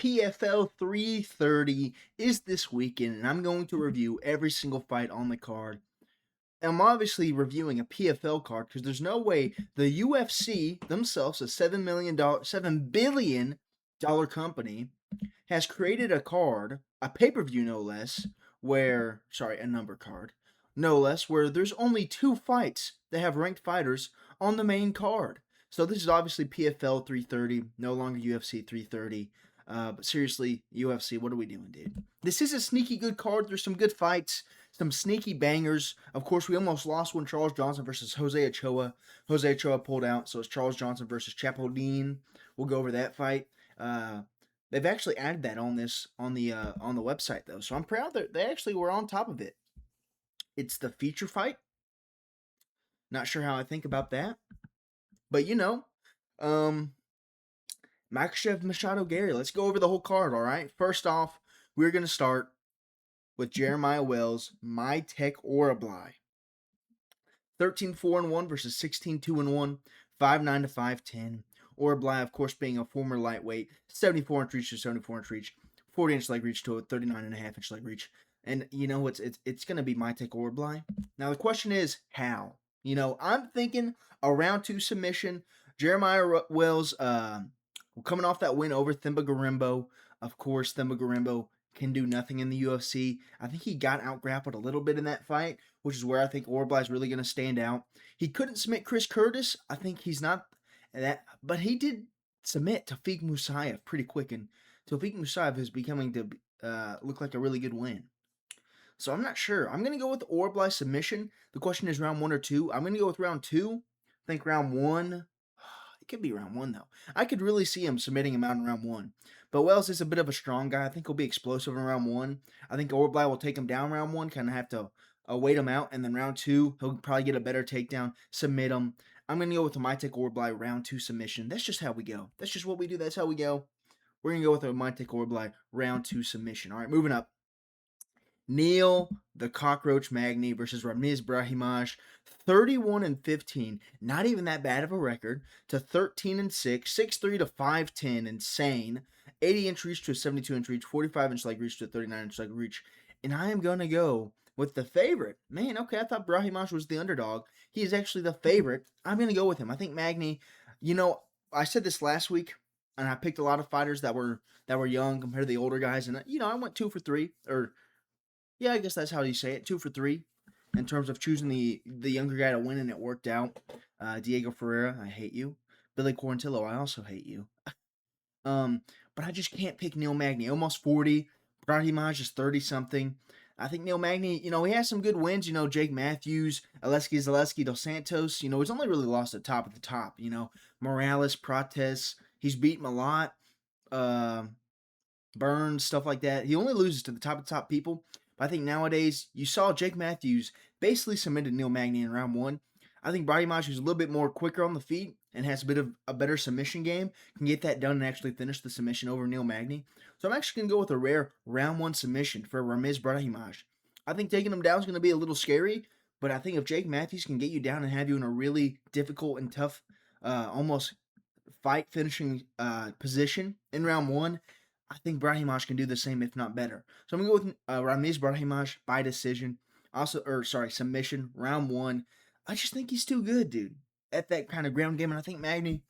PFL 330 is this weekend, and I'm going to review every single fight on the card. I'm obviously reviewing a PFL card because there's no way the UFC themselves, a $7 billion company, has created a card, a pay-per-view no less, a number card, no less, where there's only 2 fights that have ranked fighters on the main card. So this is obviously PFL 330, no longer UFC 330. But seriously, UFC, what are we doing, dude? This is a sneaky good card. There's some good fights, some sneaky bangers. Of course, we almost lost when Charles Johnson versus Jose Ochoa. Jose Ochoa pulled out, so it's Charles Johnson versus Chapo Dean. We'll go over that fight. They've actually added that on the website though, so I'm proud that they actually were on top of it. It's the feature fight. Not sure how I think about that, but Makhachev Machado Garry. Let's go over the whole card. All right. First off, we're gonna start with Jeremiah Wells, My Tech Orolbai. 13-4-1 versus 16-2-1, 5'9" to 5'10". Orolbai, of course, being a former lightweight, 74-inch reach to 74-inch reach, 40-inch leg reach to a 39.5-inch leg reach. And it's going to be My Tech Orolbai. Now the question is how. I'm thinking a round 2 submission. Jeremiah Wells, coming off that win over Themba Gorimbo. Of course, Themba Gorimbo can do nothing in the UFC. I think he got out-grappled a little bit in that fight, which is where I think Orolbai is really going to stand out. He couldn't submit Chris Curtis. I think he's not that, but he did submit Tafik Musayev pretty quick, and Tafik Musayev is becoming to look like a really good win. So I'm not sure. I'm going to go with the Orolbai submission. The question is round 1 or 2. I'm going to go with round 2. I think round 1... It could be round 1, though. I could really see him submitting him out in round 1. But Wells is a bit of a strong guy. I think he'll be explosive in round 1. I think Orolbai will take him down round 1, kind of have to wait him out. And then round 2, he'll probably get a better takedown, submit him. I'm going to go with the My Tech Orolbai round 2 submission. That's just how we go. That's just what we do. That's how we go. We're going to go with a My Tech Orolbai round 2 submission. All right, moving up. Neil the Cockroach Magny versus Ramiz Brahimaj, 31-15, not even that bad of a record, to 13-6, 6'3" to 5'10", insane, 80-inch reach to a 72-inch reach, 45-inch leg reach to a 39-inch leg reach, and I am going to go with the favorite. Man, okay, I thought Brahimaj was the underdog. He is actually the favorite. I'm going to go with him. I think Magny, I said this last week, and I picked a lot of fighters that were young compared to the older guys, and I went 2 for 3, or yeah, I guess that's how you say it. 2 for 3 in terms of choosing the younger guy to win, and it worked out. Diego Ferreira, I hate you. Billy Quarantillo, I also hate you. But I just can't pick Neil Magny. Almost 40. Brahimaj is 30-something. I think Neil Magny, he has some good wins. Jake Matthews, Zaleski Dos Santos. He's only really lost at the top. Morales, Prates. He's beaten a lot. Burns, stuff like that. He only loses to the top people. But I think nowadays, you saw Jake Matthews basically submitted Neil Magny in round 1. I think Brahimaj, who's a little bit more quicker on the feet and has a bit of a better submission game, can get that done and actually finish the submission over Neil Magny. So I'm actually going to go with a rare round 1 submission for Ramiz Brahimaj. I think taking him down is going to be a little scary, but I think if Jake Matthews can get you down and have you in a really difficult and tough, almost fight finishing position in round 1, I think Brahimaj can do the same, if not better. So I'm going to go with Ramiz Brahimaj by decision. Submission, round 1. I just think he's too good, dude, at that kind of ground game. And I think Magny,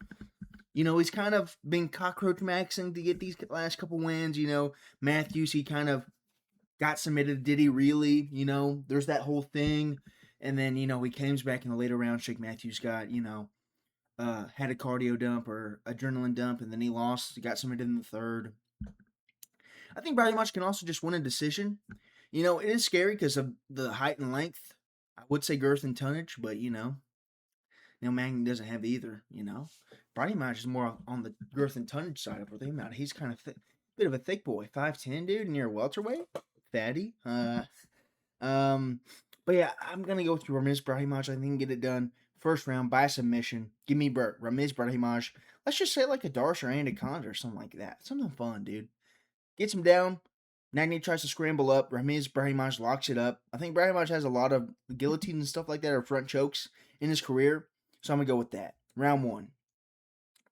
he's kind of been cockroach maxing to get these last couple wins. Matthews, he kind of got submitted. Did he really? There's that whole thing. And then, he comes back in the later rounds. Jake Matthews got, had a cardio dump or adrenaline dump, and then he lost. He got submitted in the third. I think Brahimaj can also just win a decision. It is scary because of the height and length. I would say girth and tonnage, but Neil Magny doesn't have either. Brahimaj is more on the girth and tonnage side of everything. He's kind of bit of a thick boy, 5'10", dude, and you're a welterweight, fatty. But yeah, I'm gonna go through Ramiz Brahimaj. I think he can get it done first round by submission. Give me Ramiz Brahimaj. Let's just say like a Darce or Anaconda or something like that. Something fun, dude. Gets him down. Magny tries to scramble up. Ramiz Brahimaj locks it up. I think Brahimaj has a lot of guillotines and stuff like that, or front chokes in his career. So I'm going to go with that. Round 1.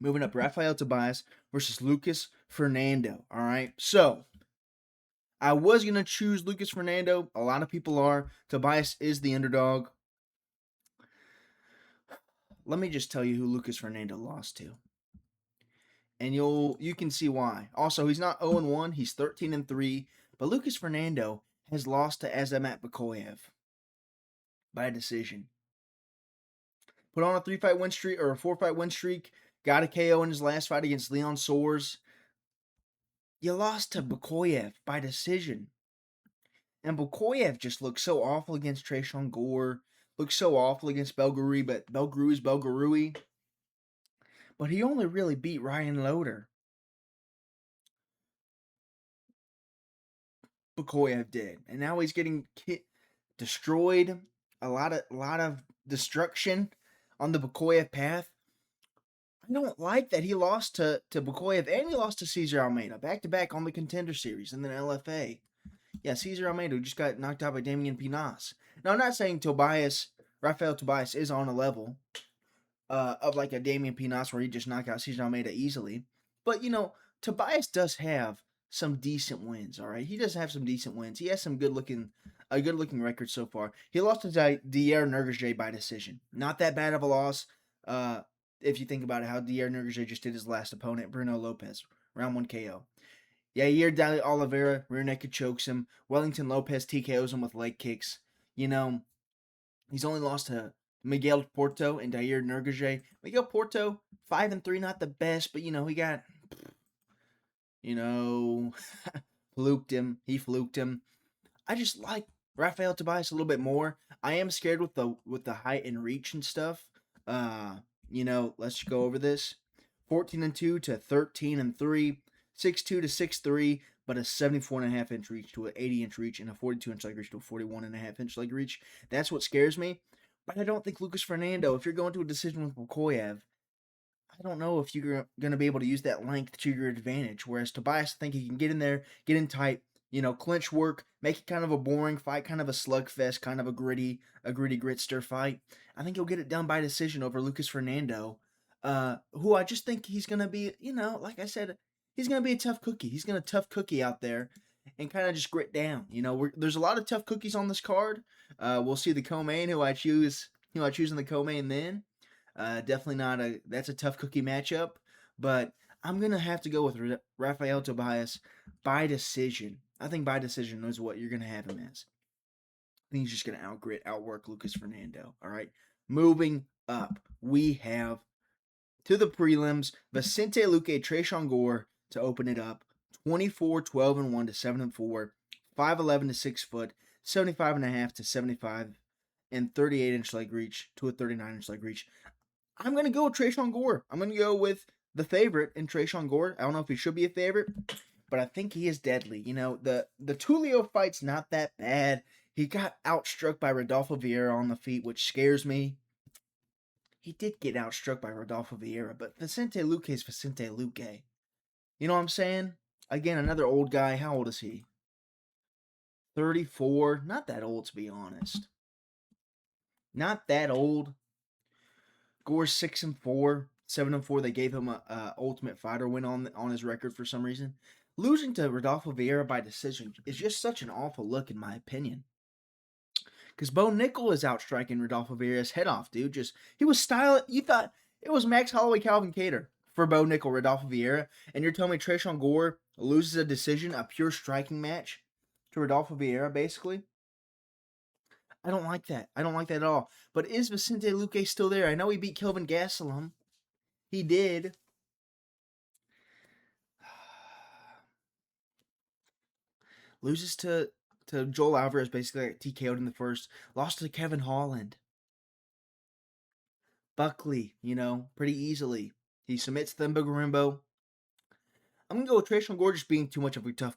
Moving up, Rafael Tobias versus Lucas Fernando. All right. So I was going to choose Lucas Fernando. A lot of people are. Tobias is the underdog. Let me just tell you who Lucas Fernando lost to. And you can see why. Also, he's not 0-1, he's 13-3, but Lucas Fernando has lost to Azamat Bakoyev by decision. Put on a 3-fight win streak or a 4-fight win streak, got a KO in his last fight against Leon Soares. You lost to Bakoyev by decision. And Bakoyev just looks so awful against Tresean Gore, looks so awful against Belgarui, but Belgarui's Belgarui. But he only really beat Ryan Loder. Bakoyev did. And now he's getting destroyed. A lot of destruction on the Bakoyev path. I don't like that he lost to Bakoyev and he lost to Cesar Almeida back-to-back on the Contender Series and then LFA. Yeah, Cesar Almeida who just got knocked out by Damian Pinas. Now, I'm not saying Rafael Tobias is on a level of like a Damian Pinas where he just knocked out Cesar Almeida easily. But, Tobias does have some decent wins, all right? He does have some decent wins. He has some a good-looking record so far. He lost to Dier Nergej by decision. Not that bad of a loss. If you think about it, how Dier Nergej just did his last opponent, Bruno Lopez, round 1 KO. Yair Dali Oliveira rear naked chokes him. Wellington Lopez TKOs him with leg kicks. He's only lost to Miguel Porto and Dier Nergej. Miguel Porto, 5-3, not the best, but he got fluked him. He fluked him. I just like Rafael Tobias a little bit more. I am scared with the height and reach and stuff. Let's go over this. 14-2 to 13-3, 6'2 to 6'3, but a 74.5-inch reach to an 80-inch reach and a 42-inch leg reach to a 41.5-inch leg reach. That's what scares me. But I don't think Lucas Fernando, if you're going to a decision with Bakoyev, I don't know if you're going to be able to use that length to your advantage. Whereas Tobias, I think he can get in there, get in tight, clinch work, make it kind of a boring fight, kind of a slugfest, kind of a gritty gritster fight. I think he'll get it done by decision over Lucas Fernando, who I just think he's going to be, like I said, he's going to be a tough cookie. He's going to tough cookie out there and kind of just grit down. There's a lot of tough cookies on this card. We'll see the co-main, who I choose in the co-main then. Definitely that's a tough cookie matchup, but I'm going to have to go with Rafael Tobias by decision. I think by decision is what you're going to have him as. I think he's just going to outwork Lucas Fernando. All right. Moving up, we have to the prelims, Vicente Luque, Tresean Gore to open it up. 24, 12-1 to 7-4, 5'11 to 6 foot, 75.5 to 75, and 38-inch leg reach to a 39-inch leg reach. I'm going to go with Tresean Gore. I'm going to go with the favorite in Tresean Gore. I don't know if he should be a favorite, but I think he is deadly. The Tulio fight's not that bad. He got outstruck by Rodolfo Vieira on the feet, which scares me. He did get outstruck by Rodolfo Vieira, but Vicente Luque is Vicente Luque. You know what I'm saying? Again, another old guy. How old is he? 34. Not that old, to be honest. Not that old. Gore's 6-4, 7-4. They gave him a Ultimate Fighter win on his record for some reason. Losing to Rodolfo Vieira by decision is just such an awful look, in my opinion. Because Bo Nickel is outstriking Rodolfo Vieira's head off, dude. He was styling. You thought it was Max Holloway, Calvin Kattar for Bo Nickel, Rodolfo Vieira, and you're telling me Tresean Gore loses a decision, a pure striking match to Rodolfo Vieira, basically? I don't like that. I don't like that at all. But is Vicente Luque still there? I know he beat Kelvin Gastelum. He did. Loses to Joel Alvarez, basically like TKO'd in the first. Lost to Kevin Holland. Buckley, pretty easily. He submits Themba Garimbo. I'm going to go with Tresean Gore just being too much of a tough...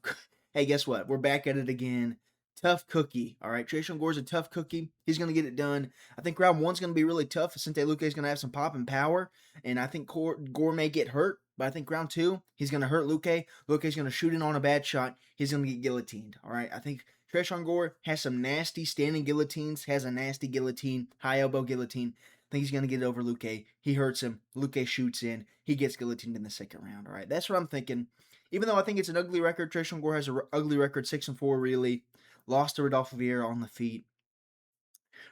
Hey, guess what? We're back at it again. Tough cookie. All right, Tresean Gore's a tough cookie. He's going to get it done. I think round one's going to be really tough. Vicente Luque is going to have some pop and power, and I think Gore may get hurt, but I think round two, he's going to hurt Luque. Luque's going to shoot in on a bad shot. He's going to get guillotined. All right, I think Tresean Gore has some nasty standing guillotines, has a nasty guillotine, high elbow guillotine. think he's going to get it over Luque. He hurts him. Luque shoots in. He gets guillotined in the second round. All right, that's what I'm thinking. Even though I think it's an ugly record, Tresean Gore has an ugly record, 6-4 really. Lost to Rodolfo Vieira on the feet.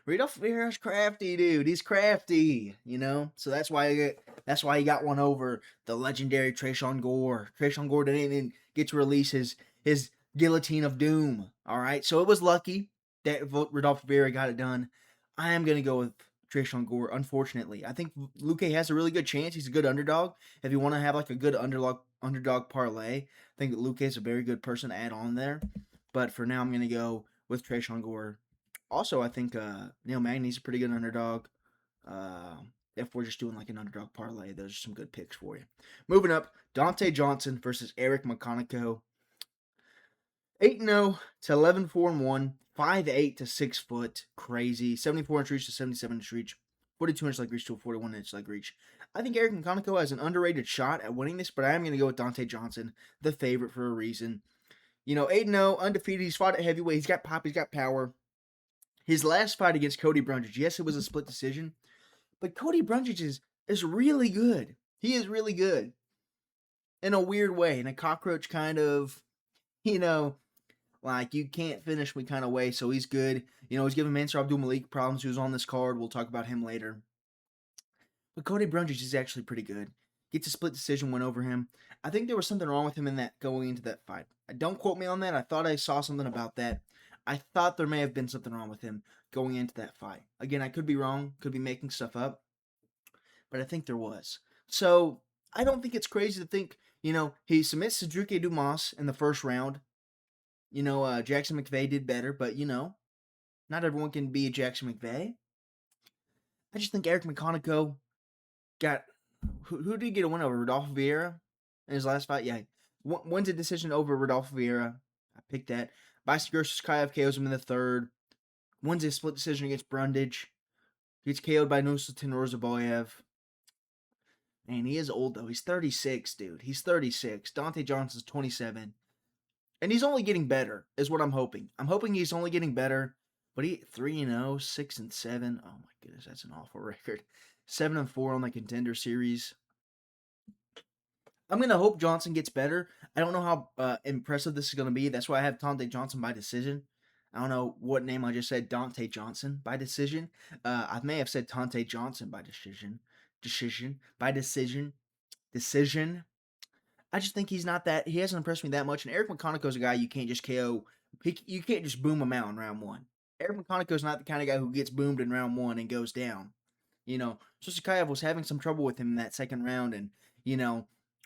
Rodolfo Vieira's crafty, dude. He's crafty, So that's why he got one over the legendary Tresean Gore. Tresean Gore didn't even get to release his guillotine of doom. All right, so it was lucky that Rodolfo Vieira got it done. I am gonna go with Tresean Gore. Unfortunately, I think Luque has a really good chance. He's a good underdog. If you want to have like a good underdog parlay, I think Luque is a very good person to add on there. But for now, I'm gonna go with Tresean Gore. Also, I think Neil Magny's a pretty good underdog. If we're just doing like an underdog parlay, those are some good picks for you. Moving up, Dante Johnson versus Eric Makhachev. 8-0 to 11-4-1, 5'8" to 6 foot, crazy. 74-inch reach to 77-inch reach, 42-inch leg reach to a 41-inch leg reach. I think Eric Makhachev has an underrated shot at winning this, but I am going to go with Dante Johnson, the favorite for a reason. 8-0, undefeated. He's fought at heavyweight. He's got pop. He's got power. His last fight against Cody Brundage, yes, it was a split decision, but Cody Brundage is really good. He is really good in a weird way, in a cockroach kind of, like you can't finish me kind of way. So he's good. He's giving Mansour Abdul Malik problems. He was on this card. We'll talk about him later. But Cody Brundage is actually pretty good. Gets a split decision win over him. I think there was something wrong with him in that going into that fight. Don't quote me on that. I thought I saw something about that. I thought there may have been something wrong with him going into that fight. Again, I could be wrong, could be making stuff up, but I think there was. So I don't think it's crazy to think, he submits Cedric Dumas in the first round. Jackson McVeigh did better, but not everyone can be a Jackson McVeigh. I just think Eric Makhachev got who did he get a win over? Rodolfo Vieira in his last fight? Yeah. Wins a decision over Rodolfo Vieira. I picked that. Bison versus Kaiev KOs him in the third. Wins a split decision against Brundage. Gets KO'd by Nursultan Rozaboyev. Man, he is old though. He's 36, dude. He's 36. Dante Johnson's 27. And he's only getting better, is what I'm hoping. I'm hoping he's only getting better. But he 3-0, 6-7. Oh my goodness, that's an awful record. 7-4 on the Contender Series. I'm gonna hope Johnson gets better. I don't know how impressive this is gonna be. That's why I have Dante Johnson by decision. I don't know what name I just said. Dante Johnson by decision. I may have said Dante Johnson by decision. Decision. I just think he's not that. He hasn't impressed me that much. And Eric Makhanechow's a guy you can't just KO. You can't just boom him out in round one. Eric Makhanechow's not the kind of guy who gets boomed in round one and goes down. So Sakayev was having some trouble with him in that second round, and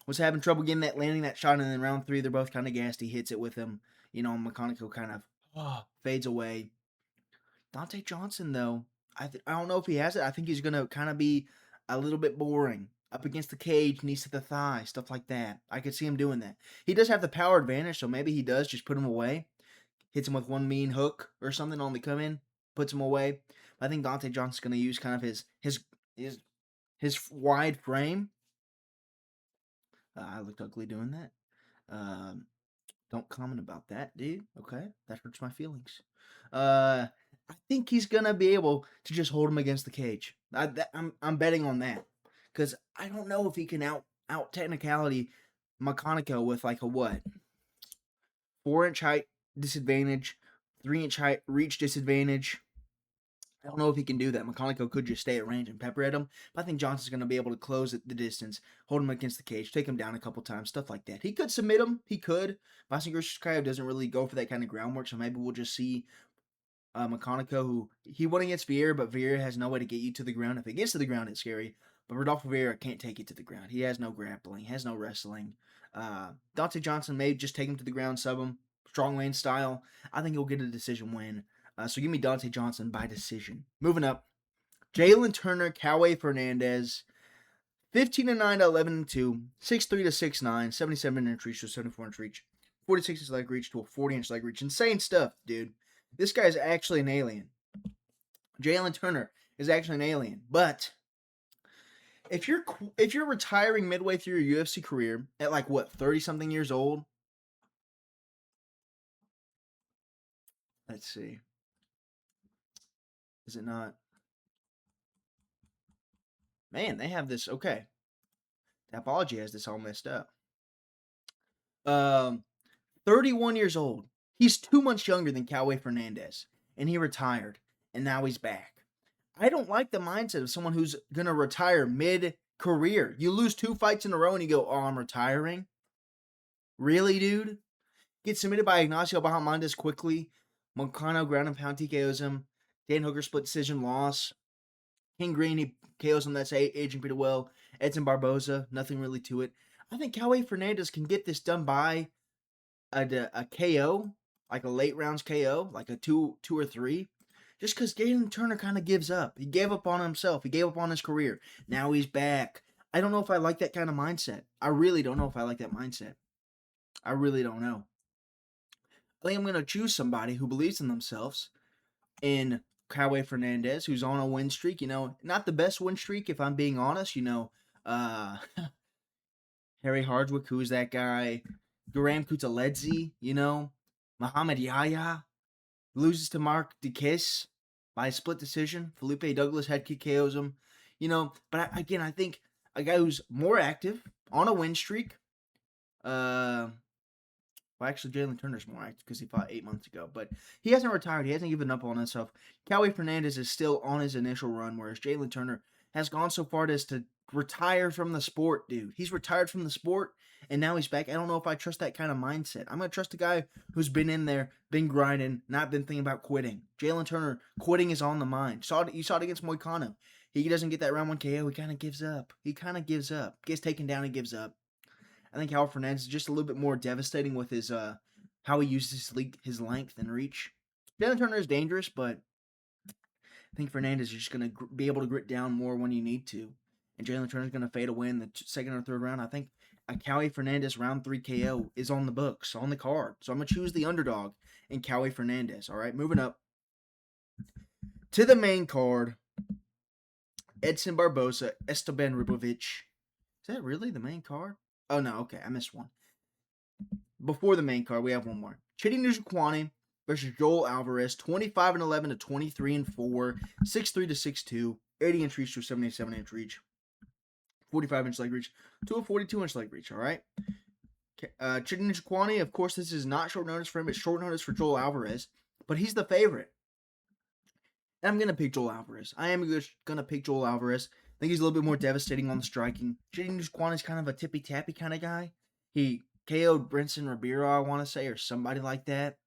was having trouble getting landing that shot. And then round three, they're both kind of gassed. He hits it with him. Makhachev kind of fades away. Dante Johnson, though, I don't know if he has it. I think he's gonna kind of be a little bit boring up against the cage, knees to the thigh, stuff like that. I could see him doing that. He does have the power advantage, so maybe he does just put him away, hits him with one mean hook or something on the come in, puts him away. I think Dante Johnson's gonna use kind of his wide frame. I looked ugly doing that. Don't comment about that, dude. Okay, that hurts my feelings. I think he's gonna be able to just hold him against the cage. I'm betting on that because I don't know if he can out technicality Makhachev with like a what 4-inch height disadvantage, 3-inch height reach disadvantage. I don't know if he can do that. Makhachev could just stay at range and pepper at him, but I think Johnson's going to be able to close the distance, hold him against the cage, take him down a couple times, stuff like that. He could submit him. He could. Boston Kaiev doesn't really go for that kind of groundwork, so maybe we'll just see Makhachev, who he won against Vieira, but Vieira has no way to get you to the ground. If it gets to the ground, it's scary. But Rodolfo Vieira can't take it to the ground. He has no grappling, has no wrestling. Dante Johnson may just take him to the ground, sub him, strong lane style. I think he'll get a decision win. So give me Dante Johnson by decision. Moving up, Jalen Turner, Coway Fernandez, 15-9 to 11-2, 6'3 to 6'9, 77-inch reach to 74-inch reach, 46-inch leg reach to a 40-inch leg reach. Insane stuff, dude. This guy is actually an alien. Jalen Turner is actually an alien. But if you're retiring midway through your UFC career at like what 30-something years old, let's see. Is it not? Man, they have this. Okay, Tapology has this all messed up. Um, 31 years old. He's 2 months younger than Cowboy Fernandez, and he retired, and now he's back. I don't like the mindset of someone who's gonna retire mid-career. You lose 2 fights in a row, and you go, "Oh, I'm retiring." Really, dude? Gets submitted by Ignacio Bahamondes quickly. Moncano ground and pound TKOs him. Dan Hooker split decision loss. King Green, he KOs him. That's aging pretty well. Edson Barboza, nothing really to it. I think Cowboy Fernandez can get this done by a KO, like a late rounds KO, like a two or three. Just because Galen Turner kind of gives up. He gave up on himself. He gave up on his career. Now he's back. I don't know if I like that kind of mindset. I really don't know if I like that mindset. I really don't know. I think I'm going to choose somebody who believes in themselves in Cowboy Fernandez, who's on a win streak. Not the best win streak, if I'm being honest. Uh, Harry Hardwick, who is that guy? Garam Kutaledze, Muhammad Yahya loses to Mark Dikis by a split decision. Felipe Douglas head kick KOs him. But again, I think a guy who's more active on a win streak. Well, actually, Jalen Turner's more active because he fought 8 months ago. But he hasn't retired. He hasn't given up on himself. Cowboy Fernandez is still on his initial run, whereas Jalen Turner has gone so far as to retire from the sport, dude. He's retired from the sport, and now he's back. I don't know if I trust that kind of mindset. I'm going to trust a guy who's been in there, been grinding, not been thinking about quitting. Jalen Turner, quitting is on the mind. You saw it against Moicano. He doesn't get that round 1 KO. He kind of gives up. Gets taken down and gives up. I think Howard Fernandez is just a little bit more devastating with his how he uses his length and reach. Jalen Turner is dangerous, but I think Fernandez is just going to be able to grit down more when you need to. And Jalen Turner is going to fade away in the second or third round. I think a Cowboy Fernandez round 3 KO is on the books, on the card. So I'm going to choose the underdog in Cowboy Fernandez. All right, moving up to the main card. Edson Barboza, Esteban Ribovic. Is that really the main card? Oh, no, okay, I missed one. Before the main card, we have one more. Chidi Njokuani versus Joel Alvarez, 25-11 to 23-4, 6'3 to 6'2, 80-inch reach to 77-inch reach, 45-inch leg reach to a 42-inch leg reach, all right? Chidi Njokuani, of course, this is not short notice for him. It's short notice for Joel Alvarez, but he's the favorite. And I'm going to pick Joel Alvarez. I am going to pick Joel Alvarez. I think he's a little bit more devastating on the striking. Chidi Njokuani is kind of a tippy-tappy kind of guy. He KO'd Brinson Ribeiro, I want to say, or somebody like that.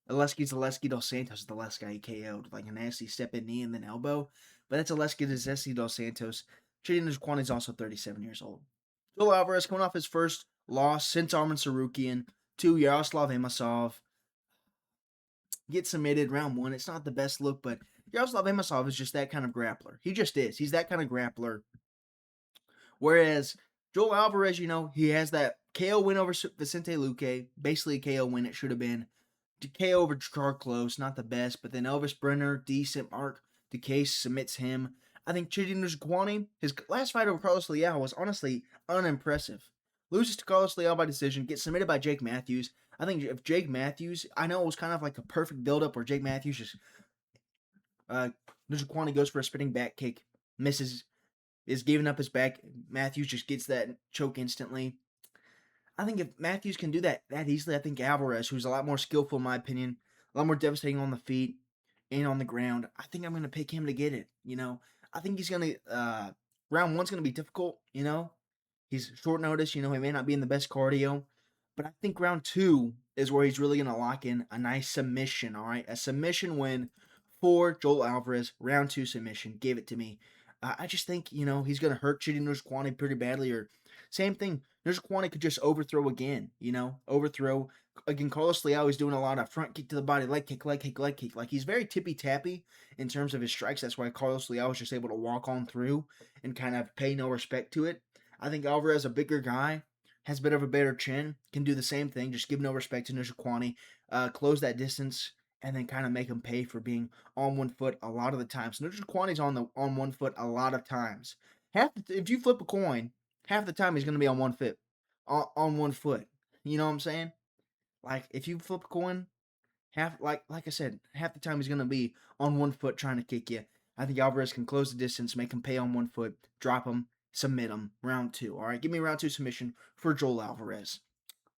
Aleski dos Santos is the last guy he KO'd, like a nasty step-in knee and then elbow. But that's Aleski dos Santos. Chidi Njokuani is also 37 years old. Joel Alvarez coming off his first loss since Arman Sarukian to Yaroslav Amosov. Gets submitted round 1. It's not the best look, but Yaroslav Amosov is just that kind of grappler. He just is. He's that kind of grappler. Whereas Joel Alvarez, he has that KO win over Vicente Luque. Basically a KO win it should have been. KO over Jakar Close, not the best. But then Elvis Brenner, decent. Mark DeCase submits him. I think Chidi Njokuani, his last fight over Carlos Leal was honestly unimpressive. Loses to Carlos Leal by decision. Gets submitted by Jake Matthews. I think if Jake Matthews, I know it was kind of like a perfect build-up where Jake Matthews just Njokuani goes for a spinning back kick, misses, is giving up his back. Matthews just gets that choke instantly. I think if Matthews can do that easily, I think Alvarez, who's a lot more skillful in my opinion, a lot more devastating on the feet and on the ground, I think I'm going to pick him to get it. I think he's going to, round 1's going to be difficult, He's short notice, he may not be in the best cardio. But I think round 2 is where he's really going to lock in a nice submission, all right? A submission win for Joel Alvarez. Round 2 submission. Give it to me. I just think, he's going to hurt Chidi Njokuani pretty badly. Or same thing, Njokuani could just overthrow again, Overthrow. Again, Carlos Leal is doing a lot of front kick to the body, leg kick. Like, he's very tippy-tappy in terms of his strikes. That's why Carlos Leal was just able to walk on through and kind of pay no respect to it. I think Alvarez, a bigger guy, has a bit of a better chin, can do the same thing, just give no respect to Njokuani, close that distance, and then kind of make him pay for being on 1 foot a lot of the times. Njokuani's on 1 foot a lot of times. If you flip a coin, half the time he's going to be on 1 foot. On 1 foot. You know what I'm saying? Like, if you flip a coin, like I said, half the time he's going to be on 1 foot trying to kick you. I think Alvarez can close the distance, make him pay on 1 foot, drop him, submit him. Round 2. All right, give me round 2 submission for Joel Alvarez.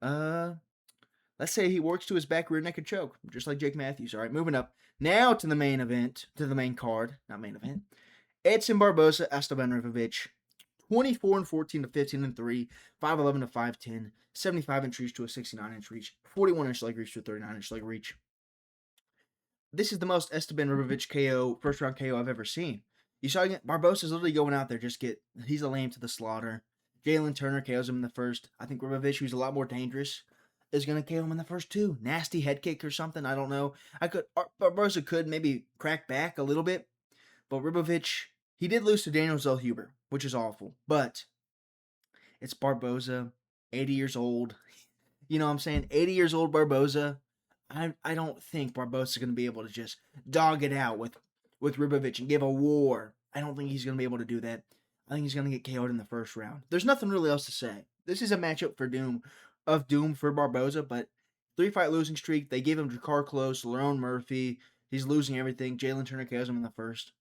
Let's say he works to his back rear naked choke, just like Jake Matthews. All right, moving up now to the main event, to the main card, not main event. Edson Barboza, Esteban Ribovic, 24-14 to 15-3, 5'11 to 5'10, 75-inch reach to a 69-inch reach, 41-inch leg reach to a 39-inch leg reach. This is the most Esteban Ribovic KO, first round KO I've ever seen. You saw Barboza's literally going out there, he's a lamb to the slaughter. Jalen Turner KOs him in the first. I think Ribovic, who's a lot more dangerous, is going to KO him in the first 2. Nasty head kick or something, I don't know. Barboza could maybe crack back a little bit, but Ribovic, he did lose to Daniel Zellhuber, which is awful. But it's Barboza, 80 years old. You know what I'm saying? 80 years old Barboza. I don't think Barboza's going to be able to just dog it out with Ribovic and give a war. I don't think he's going to be able to do that. I think he's going to get KO'd in the first round. There's nothing really else to say. This is a matchup for doom for Barboza, but 3-fight losing streak. They gave him Drakkar Klose, Lerone Murphy. He's losing everything. Jalen Turner KOs him in the first.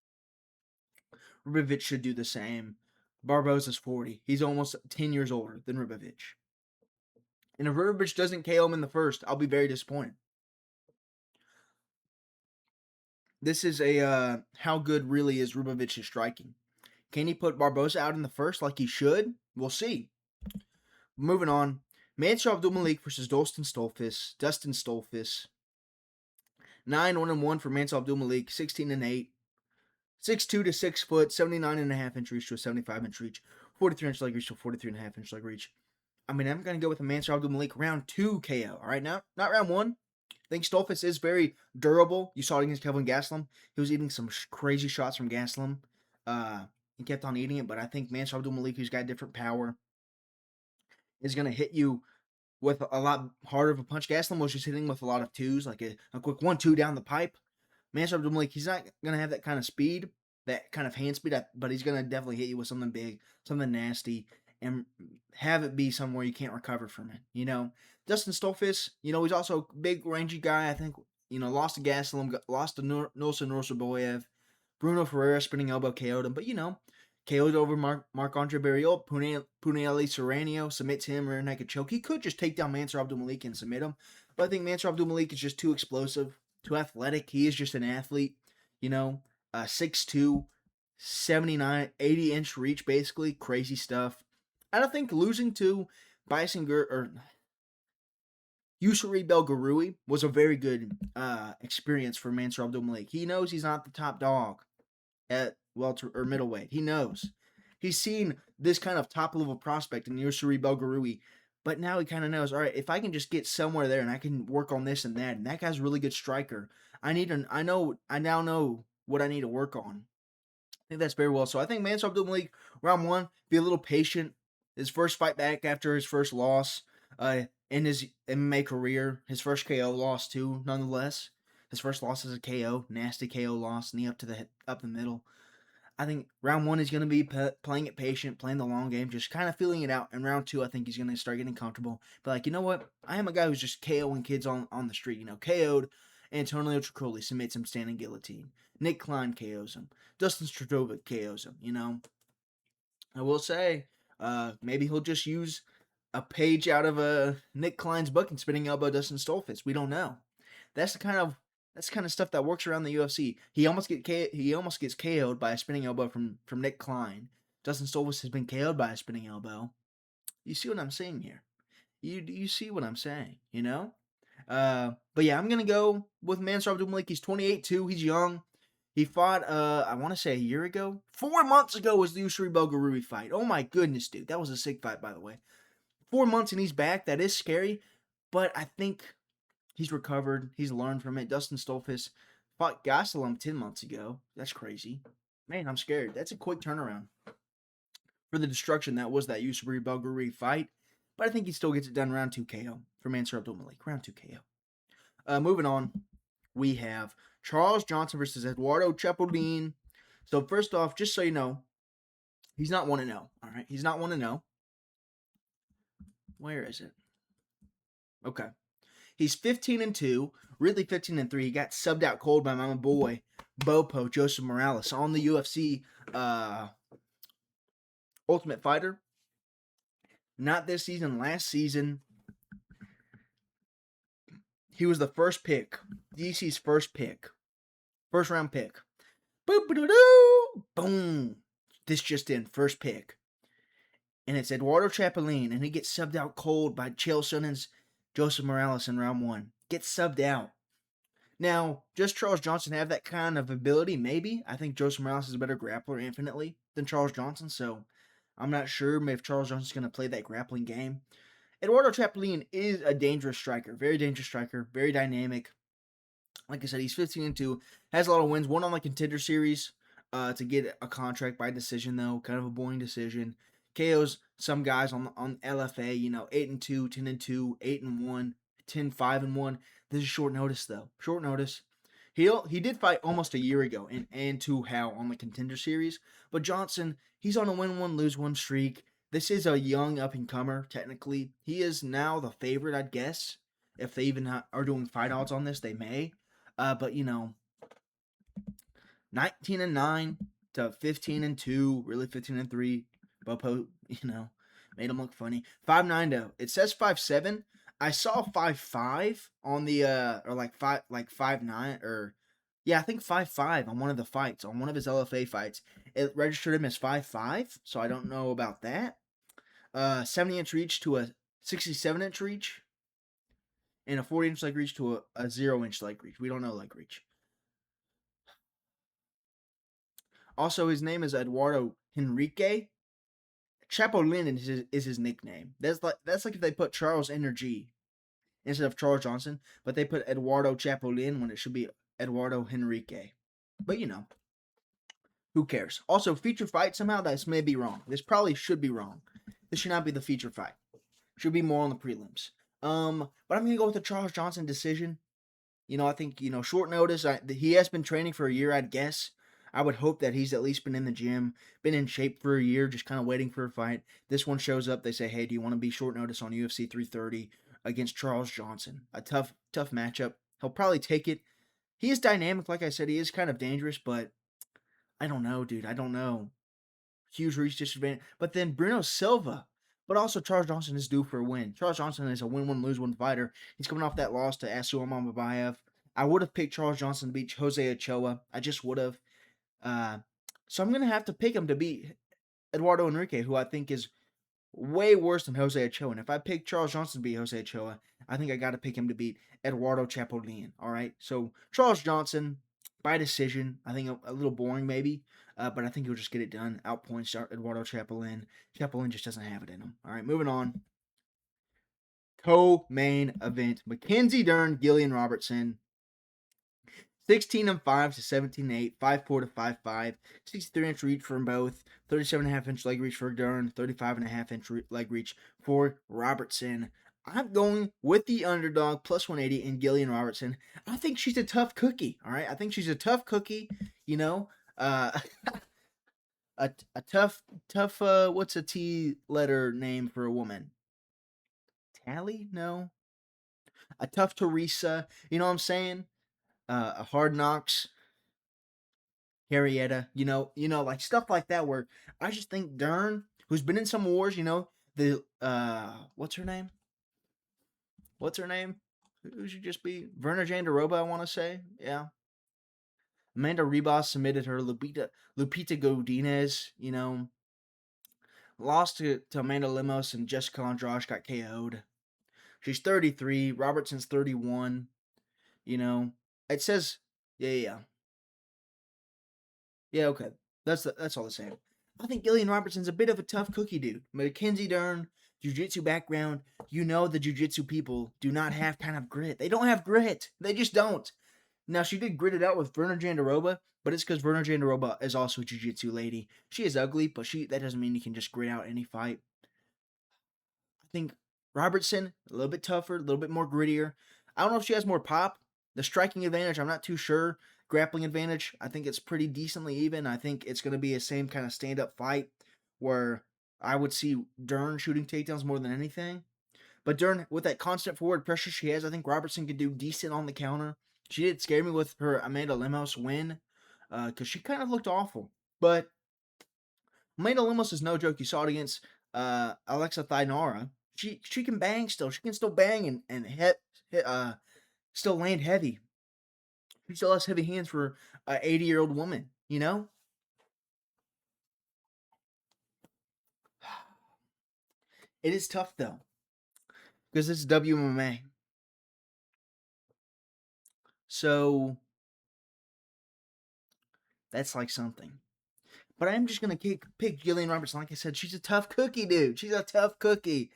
Ribovic should do the same. Barboza's 40. He's almost 10 years older than Ribovic. And if Ribovic doesn't KO him in the first, I'll be very disappointed. This is a how good really is Ribovic's striking. Can he put Barboza out in the first like he should? We'll see. Moving on. Mansur Abdulmalik versus Dustin Stoltzfus. 9-1-1 for Mansur Abdulmalik. 16-8. 6'2 to 6 foot. 79.5-inch reach to a 75-inch reach. 43-inch leg reach to a 43.5-inch leg reach. I mean, I'm going to go with a Mansur Abdulmalik round 2 KO. All right, not round 1. I think Stoltzfus is very durable. You saw it against Kelvin Gastelum. He was eating some crazy shots from Gastelum. He kept on eating it, but I think Mansur Abdulmalik, who's got different power, is going to hit you with a lot harder of a punch. Gastelum was just hitting with a lot of twos, like a quick 1-2 down the pipe. Mansur Abdulmalik, he's not going to have that kind of speed, that kind of hand speed, but he's going to definitely hit you with something big, something nasty, and have it be somewhere you can't recover from it, you know? Dustin Stoltzfus, you know, he's also a big, rangy guy. I think, you know, lost to Gastelum, lost to Nilson Rosaboyev. Bruno Ferreira spinning elbow KO'd him, but, you know, KO'd over Marc-Andre Barriault. Punahele Serranio submits him rear naked choke. He could just take down Mansur Abdulmalik and submit him, but I think Mansur Abdulmalik is just too explosive, too athletic. He is just an athlete, you know, 6'2", 79, 80-inch reach, basically. Crazy stuff. I don't think losing to Yusuri Belgarui was a very good experience for Mansur Abdulmalik. He knows he's not the top dog at welter or middleweight. He knows. He's seen this kind of top level prospect in Yusuri Belgarui, but now he kind of knows, all right, if I can just get somewhere there and I can work on this and that guy's a really good striker. I now know what I need to work on. I think that's very well. So I think Mansur Abdulmalik, round 1, be a little patient. His first fight back after his first loss in his MMA career. His first KO loss too, nonetheless. His first loss is a KO, nasty KO loss, knee up the middle. I think round 1 is going to be playing it patient, playing the long game, just kind of feeling it out. And round 2, I think he's going to start getting comfortable. But like, you know what? I am a guy who's just KOing kids on the street. You know, KO'd Antonio Tricoli, submits him standing guillotine. Nick Klein KOs him. Dustin Stradovic KOs him. You know, I will say, maybe he'll just use a page out of Nick Klein's book and spinning elbow Dustin Stoltzfus. We don't know. That's the kind of stuff that works around the UFC. He almost gets KO'd by a spinning elbow from Nick Klein. Dustin Stoltzfus has been KO'd by a spinning elbow. You see what I'm saying here? You see what I'm saying? You know. But yeah, I'm gonna go with Mansur Abdulmalik. He's 28-2. He's young. He fought, I want to say a year ago. 4 months ago was the Yusuri Belgarui fight. Oh my goodness, dude. That was a sick fight, by the way. 4 months and he's back. That is scary. But I think he's recovered. He's learned from it. Dustin Stoltzfus fought Gastelum 10 months ago. That's crazy. Man, I'm scared. That's a quick turnaround for the destruction that was that Yusuri Belgarui fight. But I think he still gets it done round 2 KO for Mansur Abdulmalik. Round 2 KO. Moving on, we have Charles Johnson versus Eduardo Cepoline. So first off, just so you know, he's not 1-0. All right, he's not 1-0. Where is it? Okay. He's 15-2, really 15-3. He got subbed out cold by my boy Bopo Joseph Morales on the UFC Ultimate Fighter. Not this season, last season. He was the first pick, DC's first pick, first round pick. Boom. This just in, first pick. And it's Eduardo Chapelin, and he gets subbed out cold by Chael Sonnen's Joseph Morales in round 1. Gets subbed out. Now, does Charles Johnson have that kind of ability? Maybe. I think Joseph Morales is a better grappler infinitely than Charles Johnson, so I'm not sure if Charles Johnson's going to play that grappling game. Eduardo Chapelin is a dangerous striker, very dangerous striker, very dynamic. Like I said, he's 15-2, has a lot of wins. Won on the Contender Series to get a contract by decision, though. Kind of a boring decision. KOs some guys on LFA, 8-2, 10-2, 8-1, 10-5-1. This is short notice, though. Short notice. He did fight almost a year ago and to Howe on the Contender Series. But Johnson, he's on a win one, lose one streak. This is a young up-and-comer, technically. He is now the favorite, I'd guess. If they even are doing fight odds on this, they may. But 19-9 to 15-2, really 15-3. Bopo, made him look funny. 5'9" it says 5'7". I saw 5'5" on the or like 5'9" or I think 5'5" on one of the fights, on one of his LFA fights. It registered him as 5'5", so I don't know about that. 70-inch reach to a 67-inch reach. And a 40-inch leg reach to a 0-inch leg reach. We don't know leg reach. Also, his name is Eduardo Henrique. Chapelin is his nickname. That's like if they put Charles Energy instead of Charles Johnson, but they put Eduardo Chapelin when it should be Eduardo Henrique. But who cares? Also, feature fight, somehow this may be wrong. This probably should be wrong. This should not be the feature fight. Should be more on the prelims. But I'm going to go with the Charles Johnson decision. I think, short notice. He has been training for a year, I'd guess. I would hope that he's at least been in the gym, been in shape for a year, just kind of waiting for a fight. This one shows up. They say, hey, do you want to be short notice on UFC 330 against Charles Johnson? A tough matchup. He'll probably take it. He is dynamic, like I said. He is kind of dangerous, but I don't know, dude. I don't know. Huge reach disadvantage. But then Bruno Silva. But also Charles Johnson is due for a win. Charles Johnson is a win-1, lose-1 fighter. He's coming off that loss to Asuman Babayev. I would have picked Charles Johnson to beat Jose Ochoa. I just would have. So I'm going to have to pick him to beat Eduardo Enrique, who I think is way worse than Jose Ochoa. And if I pick Charles Johnson to beat Jose Ochoa, I think I got to pick him to beat Eduardo Chapelin. All right? So Charles Johnson by decision. I think a little boring maybe. But I think he'll just get it done. Outpoints Eduardo Chapelin. Chapelin just doesn't have it in him. All right, moving on. Co-main event. Mackenzie Dern, Gillian Robertson. 16-5 to 17-8, 5'4 to 5'5, 63-inch reach from both, 37.5-inch leg reach for Dern, 35.5-inch leg reach for Robertson. I'm going with the underdog, plus 180 in Gillian Robertson. I think she's a tough cookie, all right? I think she's a tough cookie, a tough, what's a T letter name for a woman? Tally? No. A tough Teresa, you know what I'm saying? A Hard Knocks, Harrietta, like stuff like that where I just think Dern, who's been in some wars, the what's her name? Who should just be Verna Jandaroba, I want to say. Yeah. Amanda Ribas submitted her. Lupita Godinez, lost to Amanda Lemos, and Jessica Andrade got KO'd. She's 33. Robertson's 31. It says, yeah. Yeah, okay. That's all the same. I think Gillian Robertson's a bit of a tough cookie, dude. Mackenzie Dern, jiu-jitsu background. The jiu-jitsu people do not have kind of grit. They don't have grit. They just don't. Now, she did grit it out with Verna Jandaroba, but it's because Verna Jandaroba is also a jiu-jitsu lady. She is ugly, but that doesn't mean you can just grit out any fight. I think Robertson, a little bit tougher, a little bit more grittier. I don't know if she has more pop. The striking advantage, I'm not too sure. Grappling advantage, I think it's pretty decently even. I think it's going to be a same kind of stand-up fight where I would see Dern shooting takedowns more than anything. But Dern, with that constant forward pressure she has, I think Robertson could do decent on the counter. She did scare me with her Amanda Lemos win because she kind of looked awful. But Amanda Lemos is no joke. You saw it against Alexa Thainara. She can bang still. She can still bang and still land heavy. She still has heavy hands for an 80-year-old woman, you know? It is tough, though, because it's WMMA. So, that's like something. But I'm just going to pick Gillian Robertson. Like I said, she's a tough cookie, dude. She's a tough cookie.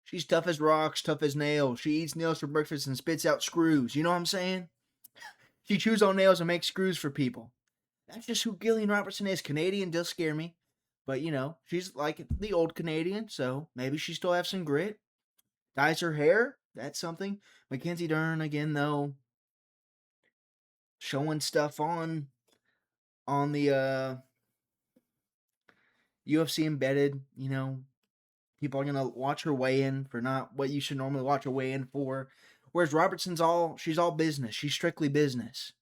She's tough as rocks, tough as nails. She eats nails for breakfast and spits out screws. You know what I'm saying? She chews on nails and makes screws for people. That's just who Gillian Robertson is. Canadian does scare me. But, she's like the old Canadian, so maybe she still has some grit. Dyes her hair. That's something. Mackenzie Dern, again, though, showing stuff on the UFC embedded. People are going to watch her weigh in for not what you should normally watch her weigh in for. Whereas she's all business. She's strictly business.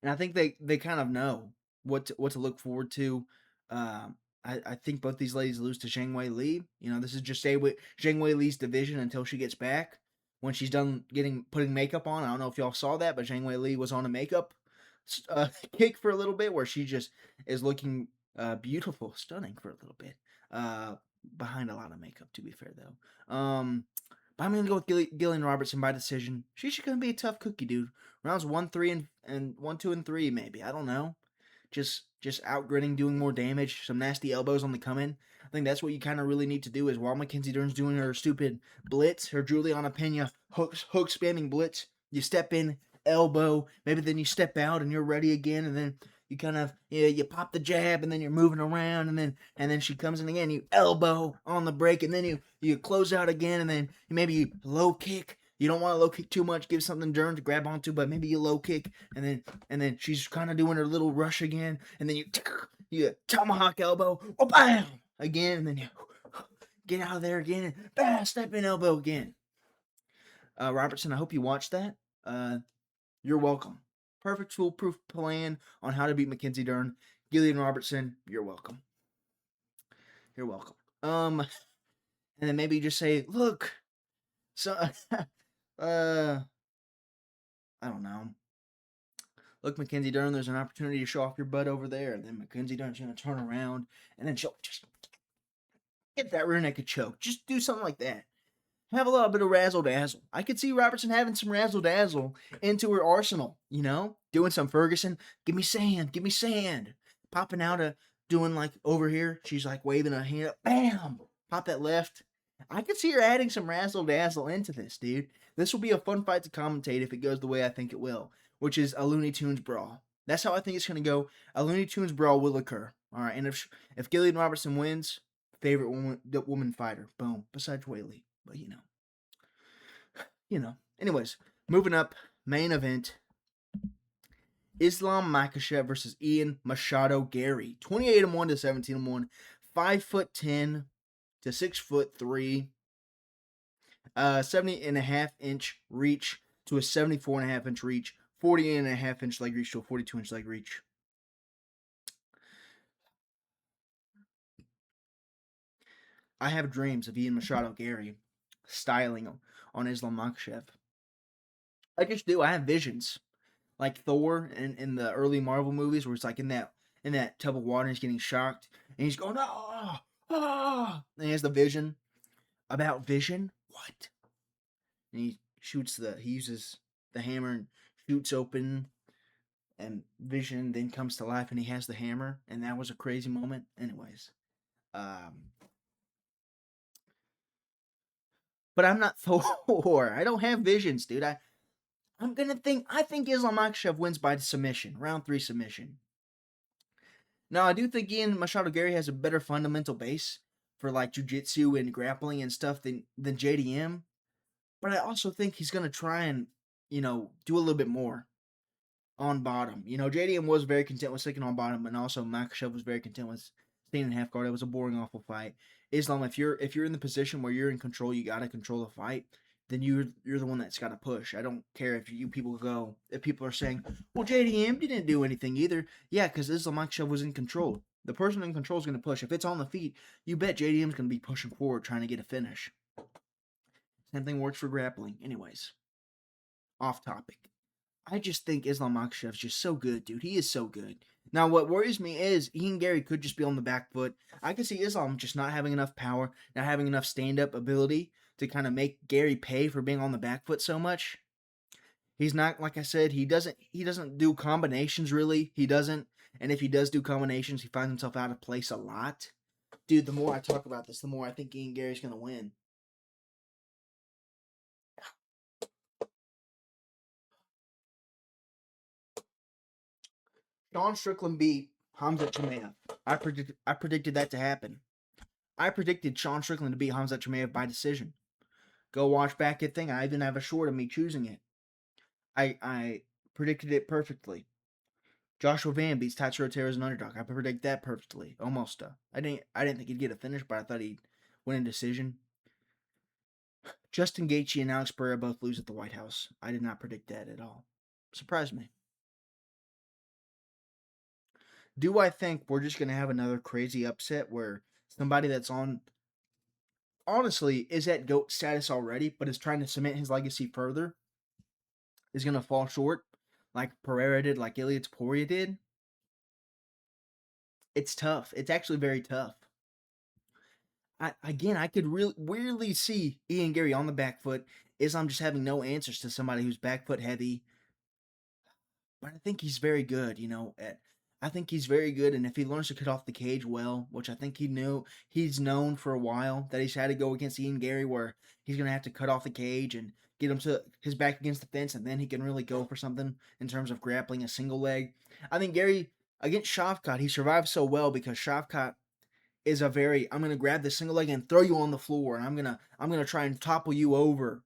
And I think they kind of know what to look forward to. I think both these ladies lose to Zhang Wei Li. This is just Zhang Wei Li's division until she gets back. When she's done putting makeup on, I don't know if y'all saw that, but Zhang Wei Li was on a makeup kick for a little bit where she just is looking beautiful, stunning for a little bit. Behind a lot of makeup, to be fair, though. But I'm going to go with Gillian Robertson by decision. She's going to be a tough cookie, dude. Rounds 1, 3, and 1, 2, and 3, maybe. I don't know. Just outgritting, doing more damage, some nasty elbows on the come in. I think that's what you kind of really need to do is while Mackenzie Dern's doing her stupid blitz, her Juliana Pena hook spamming blitz, you step in, elbow, maybe then you step out and you're ready again, and then you kind of you pop the jab and then you're moving around and then she comes in again, you elbow on the break and then you close out again and then maybe you low kick. You don't want to low kick too much, give something Dern to grab onto, but maybe you low kick and then she's kind of doing her little rush again and then you tomahawk elbow, oh bam again and then you get out of there again and bam, step in elbow again. Robertson, I hope you watched that. You're welcome. Perfect foolproof plan on how to beat Mackenzie Dern. Gillian Robertson, you're welcome. You're welcome. And then maybe just say, look, so, I don't know. Look, Mackenzie Dern, there's an opportunity to show off your butt over there. And then Mackenzie Dern's going to turn around and then she'll just get that rear naked choke. Just do something like that. Have a little bit of razzle dazzle. I could see Robertson having some razzle dazzle into her arsenal, doing some Ferguson. Give me sand. Popping out doing like over here. She's like waving a hand up. Bam! Pop that left. I could see her adding some razzle dazzle into this, dude. This will be a fun fight to commentate if it goes the way I think it will, which is a Looney Tunes brawl. That's how I think it's going to go. A Looney Tunes brawl will occur. All right, and if Gillian Robertson wins, favorite woman fighter. Boom. Besides Whaley. But Anyways, moving up, main event. Islam Makhachev versus Ian Machado Garry. 28-1 to 17-1. 5'10" to 6'3". 70.5-inch reach to a 74.5-inch reach. 48.5-inch leg reach to a 42-inch leg reach. I have dreams of Ian Machado Garry styling on Islam Makhachev. I just do. I have visions. Like Thor in the early Marvel movies where it's like in that tub of water and he's getting shocked and he's going, and he has the vision. About vision? What? And he uses the hammer and shoots open and vision then comes to life and he has the hammer and that was a crazy moment. Anyways. But I'm not Thor. I don't have visions, dude. I think Islam Makhachev wins by submission, round 3 submission. Now, I do think Ian Machado Garry has a better fundamental base for like jiu-jitsu and grappling and stuff than JDM. But I also think he's going to try and, do a little bit more on bottom. JDM was very content with sticking on bottom, and also Makhachev was very content with staying in half guard. It was a boring, awful fight. Islam, if you're in the position where you're in control, you gotta control the fight. Then you're the one that's got to push. I don't care if you people go if people are saying, well, JDM didn't do anything either. Yeah, because Islam Makhachev was in control. The person in control is going to push. If it's on the feet, you bet JDM's going to be pushing forward trying to get a finish. Same thing works for grappling. Anyways, off topic. I just think Islam Makhachev's just so good, dude. He is so good. Now, what worries me is Ian Garry could just be on the back foot. I could see Islam just not having enough power, not having enough stand-up ability to kind of make Garry pay for being on the back foot so much. He's not, like I said, he doesn't do combinations really. He doesn't, and if he does do combinations, he finds himself out of place a lot. Dude, the more I talk about this, the more I think Ian Garry's gonna win. Sean Strickland beat Hamza Chimaev. I predicted that to happen. I predicted Sean Strickland to beat Hamza Chimaev by decision. Go watch back at thing. I even have a short of me choosing it. I predicted it perfectly. Joshua Van beats Tatsuro Taira as an underdog. I predict that perfectly. Almost. I didn't think he'd get a finish, but I thought he'd win a decision. Justin Gaethje and Alex Pereira both lose at the White House. I did not predict that at all. Surprised me. Do I think we're just going to have another crazy upset where somebody that's on, honestly, is at GOAT status already, but is trying to cement his legacy further, is going to fall short like Pereira did, like Ilia Topuria did? It's tough. It's actually very tough. I could really weirdly see Ian Garry on the back foot. Islam just having no answers to somebody who's back foot heavy. But I think he's very good, I think he's very good, and if he learns to cut off the cage well, which I think he's known for a while that he's had to go against Ian Garry, where he's gonna have to cut off the cage and get him to his back against the fence, and then he can really go for something in terms of grappling a single leg. I think Garry against Shavkat, he survived so well because Shavkat is a very I'm gonna grab the single leg and throw you on the floor, and I'm gonna try and topple you over.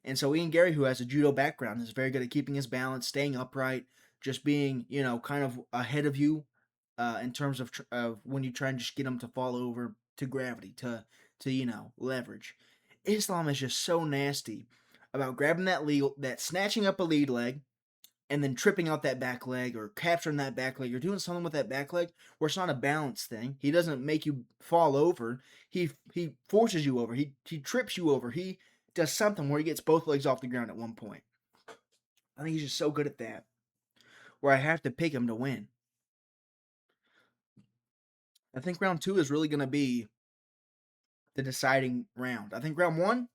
And so Ian Garry, who has a judo background, is very good at keeping his balance, staying upright, just being kind of ahead of you in terms of when you try and just get him to fall over to gravity to leverage. Islam is just so nasty about grabbing that snatching up a lead leg and then tripping out that back leg or capturing that back leg. You're doing something with that back leg where it's not a balance thing. He doesn't make you fall over. He forces you over. He trips you over. He does something where he gets both legs off the ground at one point. I think he's just so good at that. Where I have to pick him to win. I think round 2 is really going to be the deciding round. I think round 1,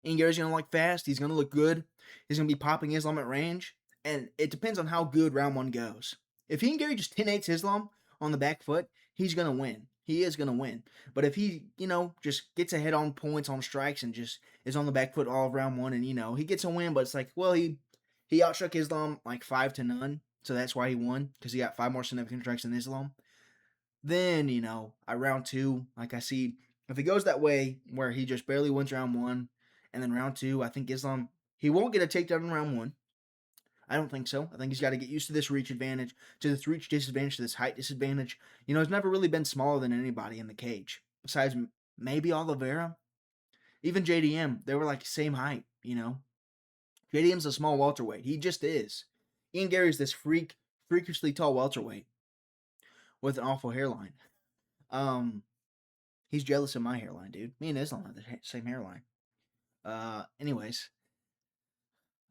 Ian Garry's going to look fast. He's going to look good. He's going to be popping Islam at range. And it depends on how good round 1 goes. If Ian Garry just 10-8s Islam on the back foot, he's going to win. He is going to win. But if he, just gets ahead on points, on strikes, and just is on the back foot all of round 1, and, he gets a win, but it's like, well, he outstruck Islam like 5-0. So that's why he won, because he got 5 more significant strikes than Islam. Then, at round 2, like I see, if it goes that way, where he just barely wins round 1, and then round 2, I think Islam, he won't get a takedown in round 1. I don't think so. I think he's got to get used to this reach advantage, to this reach disadvantage, to this height disadvantage. He's never really been smaller than anybody in the cage, besides maybe Oliveira. Even JDM, they were like same height, JDM's a small welterweight. He just is. Ian Garry's this freakishly tall welterweight with an awful hairline. He's jealous of my hairline, dude. Me and Islam have the same hairline. Anyways,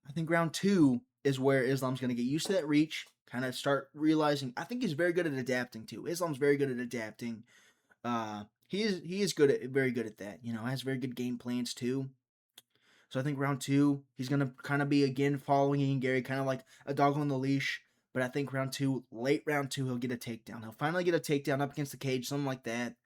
I think round 2 is where Islam's going to get used to that reach, kind of start realizing. I think he's very good at adapting too. Islam's very good at adapting. He is very good at that. Has very good game plans too. So I think round 2, he's going to kind of be again following Ian Garry, kind of like a dog on the leash. But I think late round 2, he'll get a takedown. He'll finally get a takedown up against the cage, something like that.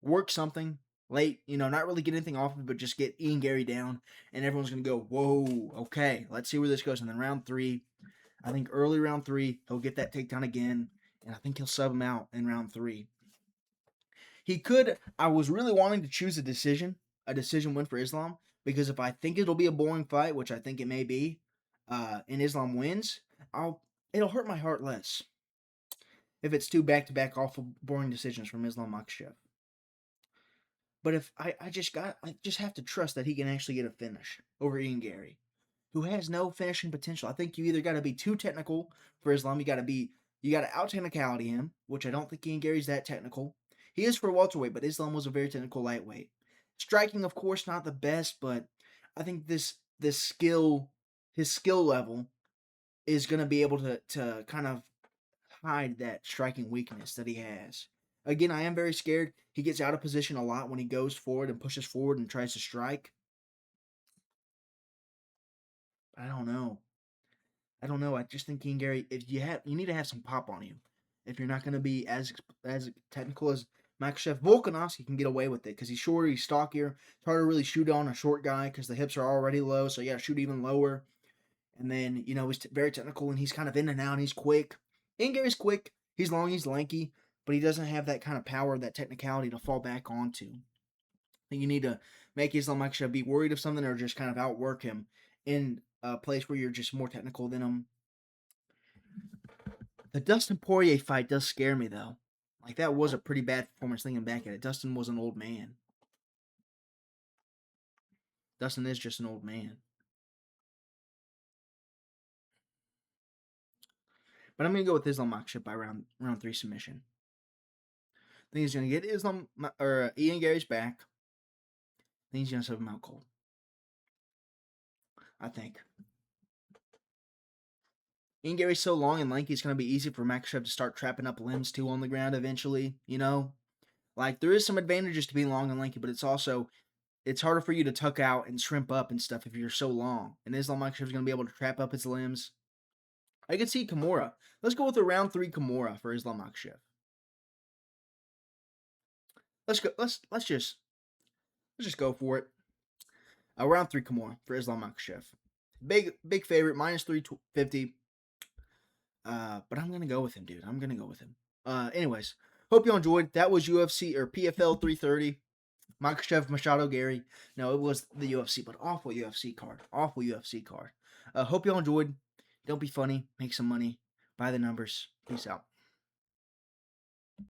Work something late, not really get anything off of it, but just get Ian Garry down, and everyone's going to go, whoa, okay, let's see where this goes. And then round 3, I think early round 3, he'll get that takedown again, and I think he'll sub him out in round 3. I was really wanting to choose a decision win for Islam, because if I think it'll be a boring fight, which I think it may be, and Islam wins, it'll hurt my heart less if it's 2 back-to-back awful boring decisions from Islam Makhachev. But if I just have to trust that he can actually get a finish over Ian Gary, who has no finishing potential. I think you either got to be too technical for Islam, you got to out technicality him, which I don't think Ian Gary's that technical. He is for welterweight, but Islam was a very technical lightweight. Striking, of course, not the best, but I think this skill, his skill level, is going to be able to kind of hide that striking weakness that he has. Again, I am very scared. He gets out of position a lot when he goes forward and pushes forward and tries to strike. I don't know. I don't know. I just think King Gary, if you need to have some pop on you. If you're not going to be as technical as Makhachev, Volkanovski can get away with it because he's shorter, he's stockier. It's hard to really shoot on a short guy because the hips are already low, so you got to shoot even lower. And then he's very technical and he's kind of in and out. And he's quick. Ian Gary's quick. He's long. He's lanky, but he doesn't have that kind of power, that technicality to fall back onto. You need to make Islam Makhachev be worried of something or just kind of outwork him in a place where you're just more technical than him. The Dustin Poirier fight does scare me though. Like that was a pretty bad performance thinking back at it. Dustin was an old man. Dustin is just an old man. But I'm gonna go with Islam Makhachev by round 3 submission. I think he's gonna get Ian Gary's back. I think he's gonna serve him out cold. I think. Ian Gary's so long and lanky, it's going to be easy for Makhachev to start trapping up limbs too on the ground eventually, Like, there is some advantages to being long and lanky, but it's harder for you to tuck out and shrimp up and stuff if you're so long. And Islam Makhachev is going to be able to trap up his limbs. I could see Kimura. Let's go with a round 3 Kimura for Islam Makhachev. Let's go. Let's just go for it. A round 3 Kimura for Islam Makhachev. Big favorite, minus 350. But I'm gonna go with him, dude. I'm gonna go with him. Anyways, hope you enjoyed. That was UFC or PFL 330. Makhachev, Machado Garry. No, it was the UFC, but awful UFC card. Awful UFC card. Hope y'all enjoyed. Don't be funny. Make some money. Buy the numbers. Peace out.